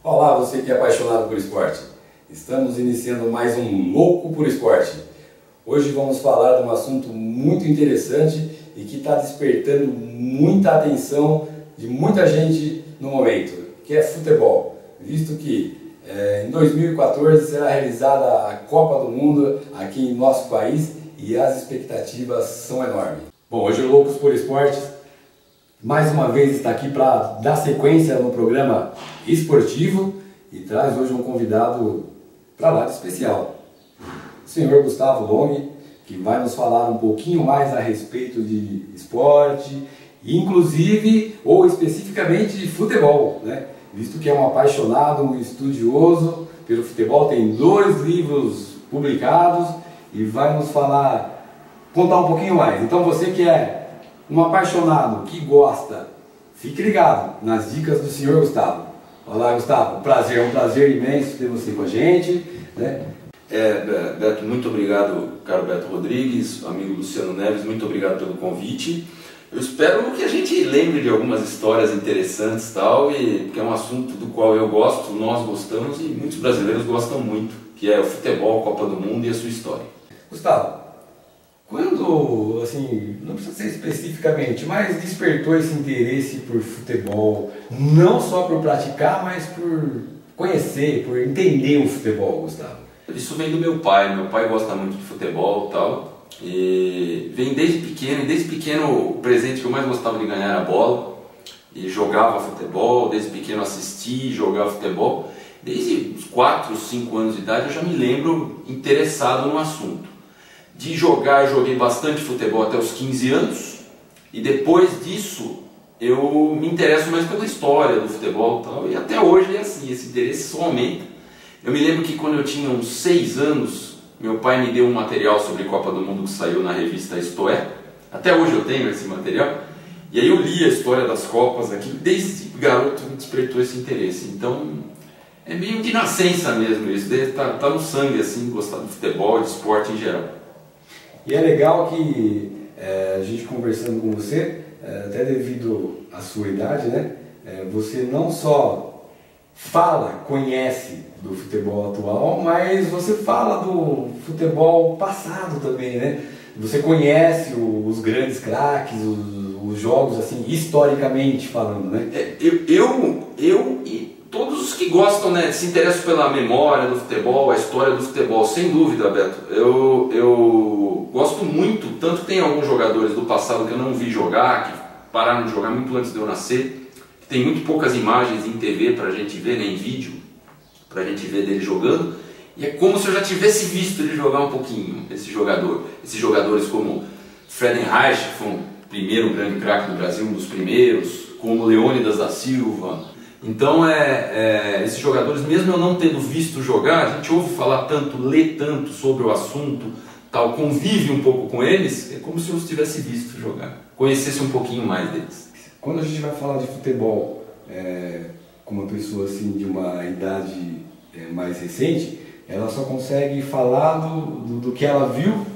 Olá, você que é apaixonado por esporte. Estamos iniciando mais um Louco por Esporte. Hoje vamos falar de um assunto muito interessante e que está despertando muita atenção de muita gente no momento, que é futebol. Visto que em 2014 será realizada a Copa do Mundo aqui em nosso país e as expectativas são enormes. Bom, hoje o Loucos por Esportes mais uma vez está aqui para dar sequência no programa esportivo e traz hoje um convidado para lá de especial, o senhor Gustavo Long, que vai nos falar um pouquinho mais a respeito de esporte, inclusive ou especificamente de futebol, né? Visto que é um apaixonado, um estudioso pelo futebol, tem 2 livros publicados e vai nos contar um pouquinho mais. Então você que é um apaixonado, que gosta, fique ligado nas dicas do senhor Gustavo. Olá, Gustavo, prazer, é um prazer imenso ter você com a gente, né? Beto, muito obrigado, caro Beto Rodrigues, amigo Luciano Neves, muito obrigado pelo convite. Eu espero que a gente lembre de algumas histórias interessantes porque é um assunto do qual eu gosto, nós gostamos e muitos brasileiros gostam muito, que é o futebol, a Copa do Mundo e a sua história. Gustavo, quando, assim, não precisa ser especificamente, mas despertou esse interesse por futebol, não só por praticar, mas por conhecer, por entender o futebol, Gustavo? Isso vem do meu pai gosta muito de futebol e vem desde pequeno o presente que eu mais gostava de ganhar era a bola, e jogava futebol, desde pequeno assisti, jogava futebol, desde os 4, 5 anos de idade eu já me lembro interessado no assunto. De jogar, eu joguei bastante futebol até os 15 anos, e depois disso eu me interesso mais pela história do futebol e até hoje é assim, esse interesse só aumenta. Eu me lembro que quando eu tinha uns 6 anos, meu pai me deu um material sobre Copa do Mundo que saiu na revista Isto É. Até hoje eu tenho esse material, e aí eu li a história das Copas aqui, desde garoto me despertou esse interesse. Então é meio de nascença mesmo isso, tá no sangue assim, gostar do futebol, de esporte em geral. E é legal que a gente conversando com você, até devido à sua idade, né, você não só conhece do futebol atual, mas você fala do futebol passado também, né? Você conhece os grandes craques, os jogos assim, historicamente falando, né? Eu e todos os que gostam, né, se interessam pela memória do futebol, a história do futebol, sem dúvida, Beto. Eu gosto muito, tanto que tem alguns jogadores do passado que eu não vi jogar, que pararam de jogar muito antes de eu nascer, que tem muito poucas imagens em TV para a gente ver, nem em vídeo, para a gente ver dele jogando, e é como se eu já tivesse visto ele jogar um pouquinho, esses jogadores como Friedenreich, que foi o primeiro grande craque do Brasil, um dos primeiros, como Leônidas da Silva. Então esses jogadores, mesmo eu não tendo visto jogar, a gente ouve falar tanto, lê tanto sobre o assunto, convive um pouco com eles, é como se eu os tivesse visto jogar, conhecesse um pouquinho mais deles. Quando a gente vai falar de futebol com uma pessoa assim de uma idade mais recente, ela só consegue falar do que ela viu,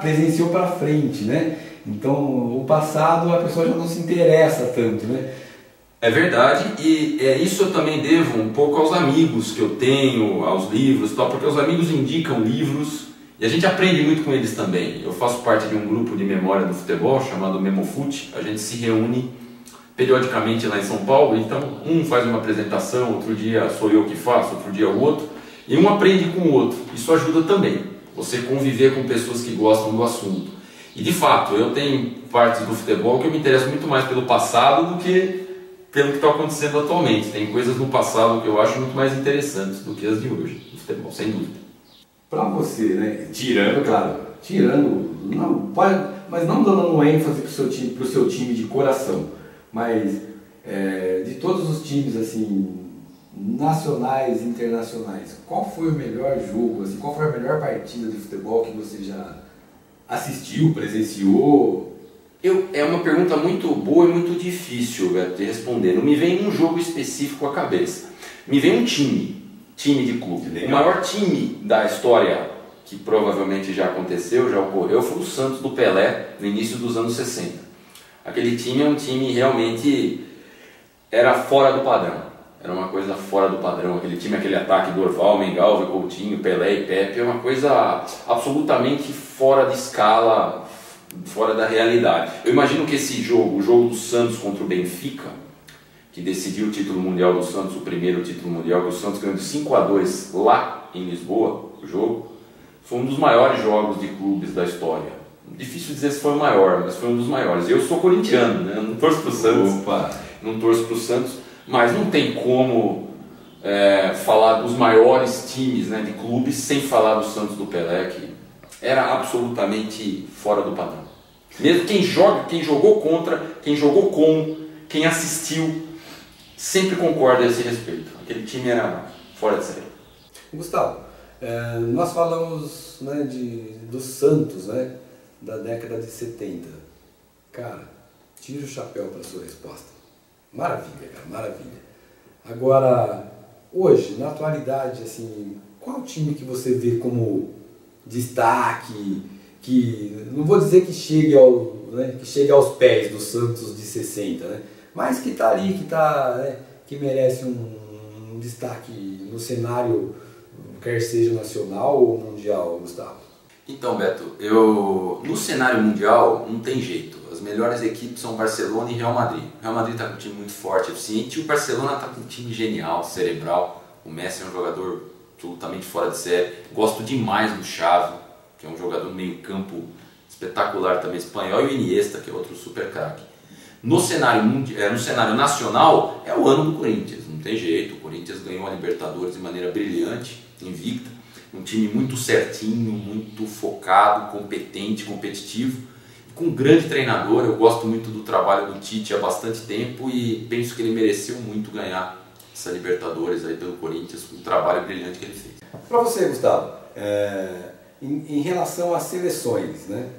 presenciou para frente, né? Então o passado a pessoa já não se interessa tanto, né? É verdade, e isso eu também devo um pouco aos amigos que eu tenho, aos livros, porque os amigos indicam livros e a gente aprende muito com eles também. Eu faço parte de um grupo de memória do futebol chamado Memofute, a gente se reúne periodicamente lá em São Paulo, então um faz uma apresentação, outro dia sou eu que faço, outro dia o outro, e um aprende com o outro. Isso ajuda também, você conviver com pessoas que gostam do assunto. E de fato, eu tenho partes do futebol que eu me interesso muito mais pelo passado do que pelo que está acontecendo atualmente. Tem coisas no passado que eu acho muito mais interessantes do que as de hoje, no futebol, sem dúvida. Para você, né, mas não dando um ênfase para o seu time de coração, mas de todos os times assim, nacionais, internacionais, qual foi o melhor jogo, assim, qual foi a melhor partida de futebol que você já assistiu, presenciou? É uma pergunta muito boa e muito difícil, Beto, de responder. Não me vem um jogo específico à cabeça. Me vem um time de clube. O maior time da história, que provavelmente já aconteceu, já ocorreu, foi o Santos do Pelé, no início dos anos 60. Aquele time é um time realmente era fora do padrão. era uma coisa fora do padrão. Aquele time, aquele ataque Dorval, Mengalvio, Coutinho, Pelé e Pepe, é uma coisa absolutamente fora de escala, fora da realidade. Eu imagino que esse jogo, o jogo do Santos contra o Benfica, que decidiu o título mundial do Santos, o primeiro título mundial, que o Santos ganhou de 5-2 lá em Lisboa, o jogo, foi um dos maiores jogos de clubes da história. Difícil dizer se foi o maior, mas foi um dos maiores. Eu sou corintiano, né? Eu não torço pro Santos. Opa. Não torço pro Santos, mas não tem como falar dos maiores times, né, de clubes sem falar do Santos do Pelé, que era absolutamente fora do padrão. Mesmo quem jogou contra, quem jogou com, quem assistiu, sempre concorda a esse respeito. Aquele time era fora de série. Gustavo, nós falamos, né, do Santos, né, da década de 70. Cara, tira o chapéu para a sua resposta. Maravilha, cara, maravilha. Agora, hoje, na atualidade, assim, qual time que você vê como destaque, que não vou dizer que chegue aos pés do Santos de 60, né, mas que está ali, né, que merece um destaque no cenário, quer seja nacional ou mundial, Gustavo? Então, Beto, no cenário mundial não tem jeito. As melhores equipes são Barcelona e Real Madrid. O Real Madrid está com um time muito forte, eficiente, e o Barcelona está com um time genial, cerebral. O Messi é um jogador absolutamente fora de série. Gosto demais do Xavi, que é um jogador meio campo espetacular também, espanhol, e o Iniesta, que é outro super craque. No cenário nacional, é o ano do Corinthians, não tem jeito. O Corinthians ganhou a Libertadores de maneira brilhante, invicta. Um time muito certinho, muito focado, competente, competitivo, com um grande treinador. Eu gosto muito do trabalho do Tite há bastante tempo e penso que ele mereceu muito ganhar essa Libertadores aí pelo Corinthians, com o trabalho brilhante que ele fez. Para você, Gustavo, em relação às seleções, né?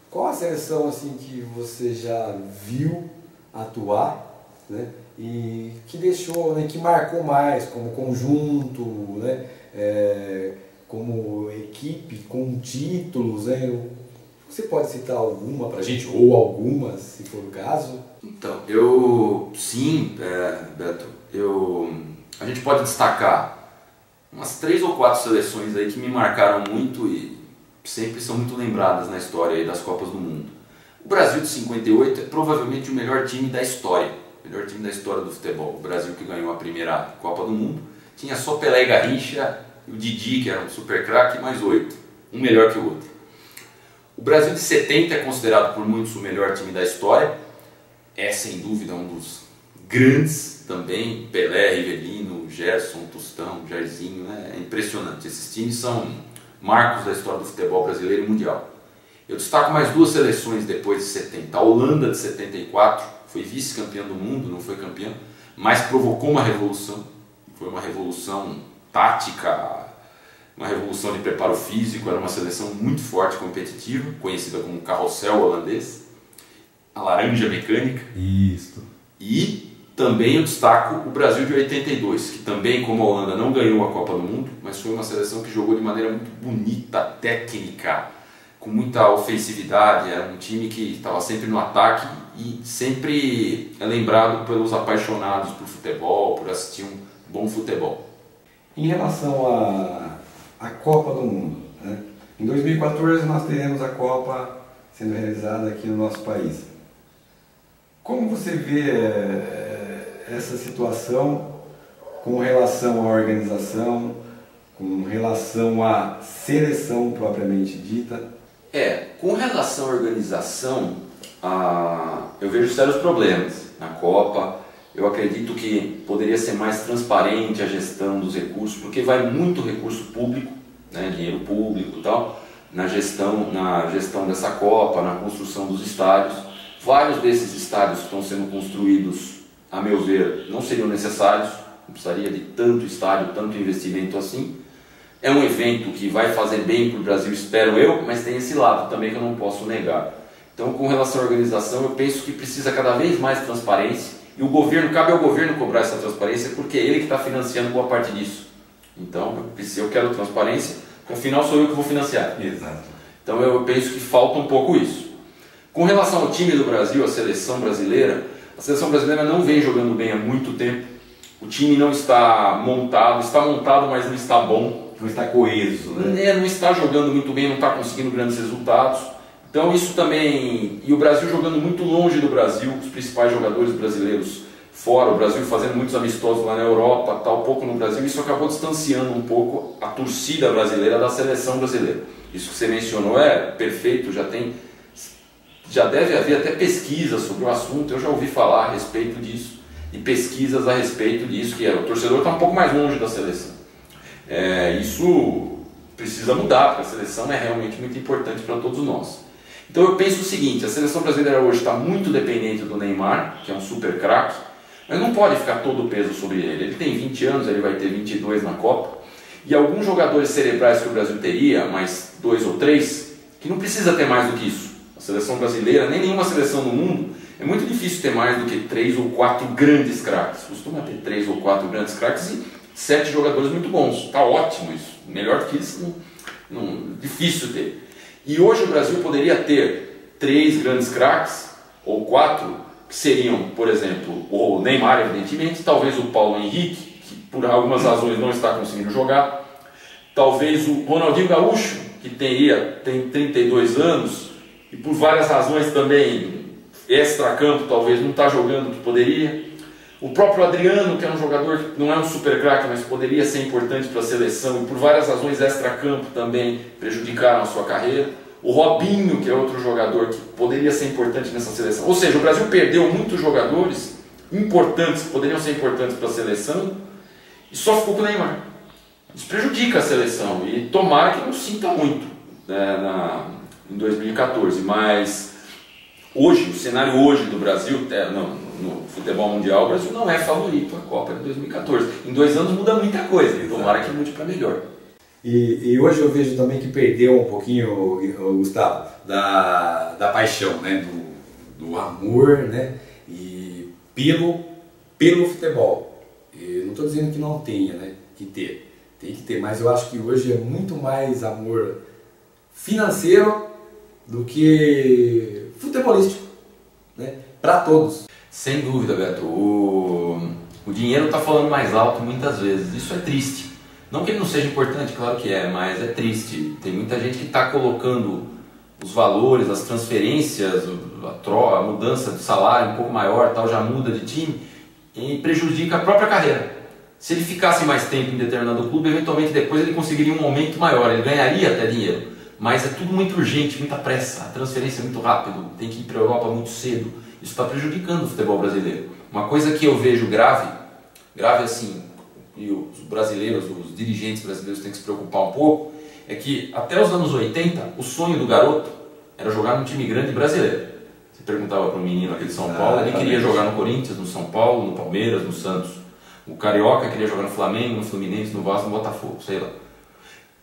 Qual a seleção assim que você já viu atuar, né? E que deixou, né, que marcou mais como conjunto, né? Como equipe, com títulos, né? Você pode citar alguma para a gente, ou algumas, se for o caso? Então, Beto, a gente pode destacar umas 3 ou 4 seleções aí que me marcaram muito e sempre são muito lembradas na história aí das Copas do Mundo. O Brasil de 58 é provavelmente o melhor time da história, do futebol. O Brasil que ganhou a primeira Copa do Mundo tinha só Pelé e Garrincha, o Didi, que era um super craque, mais 8, um melhor que o outro. O Brasil de 70 é considerado por muitos o melhor time da história, é sem dúvida um dos grandes também, Pelé, Rivelino, Gerson, Tostão, Jairzinho, né? É impressionante. Esses times são marcos da história do futebol brasileiro e mundial. Eu destaco mais 2 seleções depois de 70. A Holanda de 74 foi vice-campeã do mundo, não foi campeã, mas provocou uma revolução. Foi uma revolução tática, uma revolução de preparo físico. Era uma seleção muito forte, competitiva, conhecida como carrossel holandês, a laranja mecânica. Isso. E também eu destaco o Brasil de 82, que também, como a Holanda, não ganhou a Copa do Mundo, mas foi uma seleção que jogou de maneira muito bonita, técnica, com muita ofensividade. Era um time que estava sempre no ataque e sempre é lembrado pelos apaixonados por futebol, por assistir um bom futebol. Em relação à Copa do Mundo, né? Em 2014 nós teremos a Copa sendo realizada aqui no nosso país. Como você vê essa situação com relação à organização, com relação à seleção propriamente dita? Com relação à organização, eu vejo sérios problemas na Copa. Eu acredito que poderia ser mais transparente a gestão dos recursos, porque vai muito recurso público, né, dinheiro público e tal, na gestão dessa Copa, na construção dos estádios. Vários desses estádios que estão sendo construídos, a meu ver, não seriam necessários, não precisaria de tanto estádio, tanto investimento assim. É um evento que vai fazer bem para o Brasil, espero eu, mas tem esse lado também que eu não posso negar. Então, com relação à organização, eu penso que precisa cada vez mais transparência, e cabe ao governo cobrar essa transparência, porque é ele que está financiando boa parte disso. Então, se eu quero transparência, no final sou eu que vou financiar. Exato. Então, eu penso que falta um pouco isso. Com relação ao time do Brasil, a seleção brasileira não vem jogando bem há muito tempo. o time não está montado, mas não está bom. Não está coeso, né? Não está jogando muito bem, não está conseguindo grandes resultados. Então isso também, e o Brasil jogando muito longe do Brasil, os principais jogadores brasileiros fora, o Brasil fazendo muitos amistosos lá na Europa, tal, pouco no Brasil, isso acabou distanciando um pouco a torcida brasileira da seleção brasileira. Isso que você mencionou é perfeito, já deve haver até pesquisas sobre o assunto, eu já ouvi falar a respeito disso, e pesquisas a respeito disso, que o torcedor está um pouco mais longe da seleção. Isso precisa mudar, porque a seleção é realmente muito importante para todos nós. Então eu penso o seguinte, a seleção brasileira hoje está muito dependente do Neymar, que é um super craque, mas não pode ficar todo o peso sobre ele. Ele tem 20 anos, ele vai ter 22 na Copa, e alguns jogadores cerebrais que o Brasil teria, mais 2 ou 3, que não precisa ter mais do que isso. A seleção brasileira, nem nenhuma seleção no mundo, é muito difícil ter mais do que 3 ou 4 grandes craques. Costuma ter 3 ou 4 grandes craques e 7 jogadores muito bons. Está ótimo isso. Melhor do que isso, difícil ter. E hoje o Brasil poderia ter 3 grandes craques, ou 4, que seriam, por exemplo, o Neymar, evidentemente, talvez o Paulo Henrique, que por algumas razões não está conseguindo jogar, talvez o Ronaldinho Gaúcho, que tem 32 anos, e por várias razões também, extra-campo, talvez não está jogando o que poderia. O próprio Adriano, que é um jogador que não é um super craque, mas poderia ser importante para a seleção, e por várias razões extra-campo também prejudicaram a sua carreira. O Robinho, que é outro jogador que poderia ser importante nessa seleção. Ou seja, o Brasil perdeu muitos jogadores importantes, que poderiam ser importantes para a seleção, e só ficou com o Neymar. Isso prejudica a seleção, e tomara que não sinta muito, né, em 2014, mas hoje, o cenário hoje do Brasil, no futebol mundial, o Brasil não é favorito à Copa de 2014. Em 2 anos muda muita coisa, e tomara que mude para melhor. E hoje eu vejo também que perdeu um pouquinho, Gustavo, da paixão, né? do amor, né? E pelo futebol. E não estou dizendo que não tenha, né? Tem que ter, mas eu acho que hoje é muito mais amor financeiro do que futebolístico, né? Para todos. Sem dúvida, Beto. O dinheiro está falando mais alto muitas vezes. Isso é triste. Não que ele não seja importante, claro que é, mas é triste. Tem muita gente que está colocando os valores, as transferências, a mudança de salário um pouco maior, tal, já muda de time e prejudica a própria carreira. Se ele ficasse mais tempo em determinado clube, eventualmente depois ele conseguiria um aumento maior, ele ganharia até dinheiro. Mas é tudo muito urgente, muita pressa, a transferência é muito rápido, tem que ir para a Europa muito cedo. Isso está prejudicando o futebol brasileiro. Uma coisa que eu vejo grave assim, e os brasileiros, os dirigentes brasileiros têm que se preocupar um pouco, é que até os anos 80, o sonho do garoto era jogar num time grande brasileiro. Você perguntava para um menino aqui de São Paulo, ele queria jogar no Corinthians, no São Paulo, no Palmeiras, no Santos. O carioca queria jogar no Flamengo, no Fluminense, no Vasco, no Botafogo, sei lá.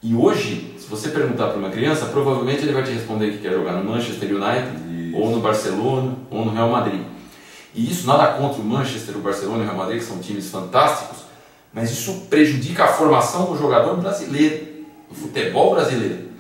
E hoje, se você perguntar para uma criança, provavelmente ele vai te responder que quer jogar no Manchester United, ou no Barcelona, ou no Real Madrid. E isso nada contra o Manchester, o Barcelona e o Real Madrid, que são times fantásticos, mas isso prejudica a formação do jogador brasileiro, do futebol brasileiro.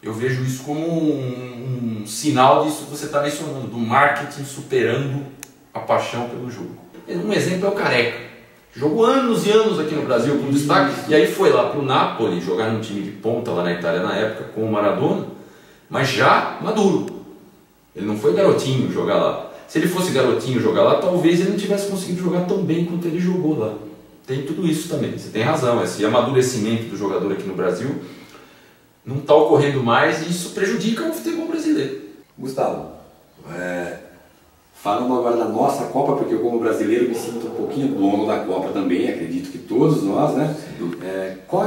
Eu vejo isso como um sinal disso que você está mencionando, do marketing superando a paixão pelo jogo. Um exemplo é o Careca. Jogou anos e anos aqui no Brasil com destaque, e aí foi lá para o Napoli jogar num time de ponta lá na Itália na época com o Maradona, mas já maduro. Ele não foi garotinho jogar lá. Se ele fosse garotinho jogar lá, talvez ele não tivesse conseguido jogar tão bem quanto ele jogou lá. Tem tudo isso também, você tem razão. Esse amadurecimento do jogador aqui no Brasil não está ocorrendo mais, e isso prejudica o futebol brasileiro. Gustavo, falando agora da nossa Copa, porque eu como brasileiro me sinto um pouquinho dono da Copa também, acredito que todos nós, né? Qual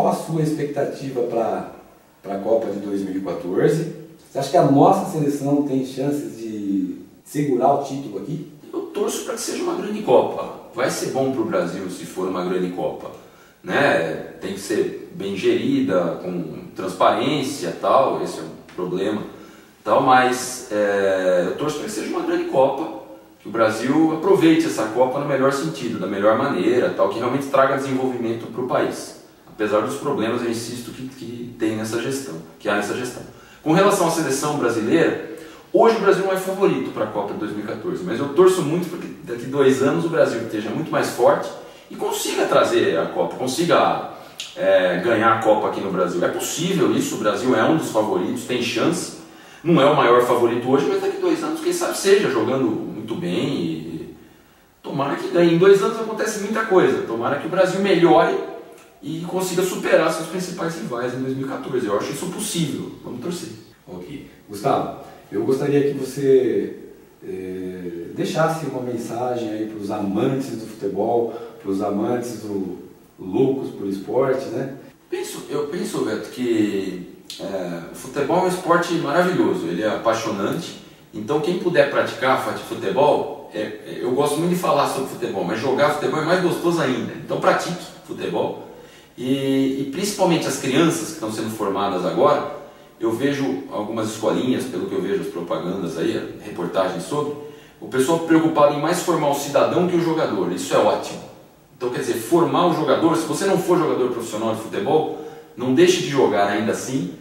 a sua expectativa para a Copa de 2014? Você acha que a nossa seleção tem chances de segurar o título aqui? Eu torço para que seja uma grande Copa. Vai ser bom para o Brasil se for uma grande Copa, né? Tem que ser bem gerida, com transparência, tal. Esse é um problema. Mas eu torço para que seja uma grande Copa, que o Brasil aproveite essa Copa no melhor sentido, da melhor maneira, tal, que realmente traga desenvolvimento para o país, apesar dos problemas, eu insisto, que tem nessa gestão, que há nessa gestão. Com relação à seleção brasileira, Hoje o Brasil não é favorito para a Copa de 2014, mas eu torço muito para que daqui 2 anos o Brasil esteja muito mais forte e consiga trazer a Copa, consiga ganhar a Copa aqui no Brasil. É possível isso, o Brasil é um dos favoritos, tem chance, não é o maior favorito hoje, mas daqui 2 anos, quem sabe seja, jogando muito bem e tomara que ganhe. Em 2 anos acontece muita coisa, tomara que o Brasil melhore e consiga superar seus principais rivais em 2014. Eu acho isso possível, vamos torcer. Ok. Gustavo, eu gostaria que você deixasse uma mensagem aí para os amantes do futebol, para os amantes loucos por esporte, né? Eu penso, Beto, que o futebol é um esporte maravilhoso, ele é apaixonante, então quem puder praticar futebol, eu gosto muito de falar sobre futebol, mas jogar futebol é mais gostoso ainda, então pratique futebol e principalmente as crianças que estão sendo formadas agora. Eu vejo algumas escolinhas, pelo que eu vejo as propagandas aí, reportagens sobre, o pessoal preocupado em mais formar o cidadão que o jogador, isso é ótimo. Então quer dizer, formar o jogador, se você não for jogador profissional de futebol, não deixe de jogar ainda assim,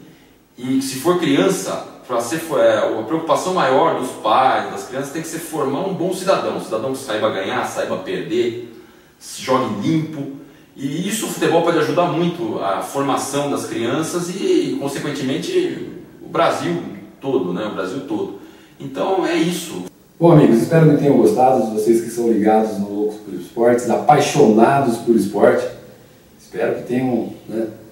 e se for criança, a preocupação maior dos pais, das crianças, tem que ser formar um bom cidadão, um cidadão que saiba ganhar, saiba perder, jogue limpo. E isso o futebol pode ajudar muito a formação das crianças e, consequentemente, o Brasil todo, né? O Brasil todo. Então é isso. Bom, amigos, espero que tenham gostado, vocês que são ligados no Loucos por Esportes, apaixonados por esporte. Espero que tenham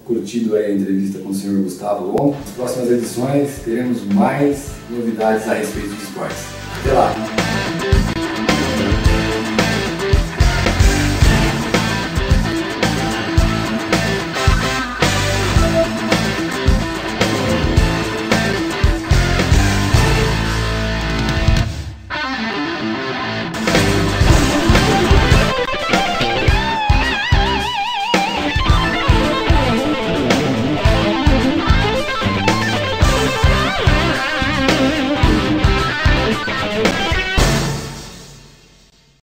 curtido a entrevista com o senhor Gustavo Longo. Nas próximas edições teremos mais novidades a respeito de esportes. Até lá!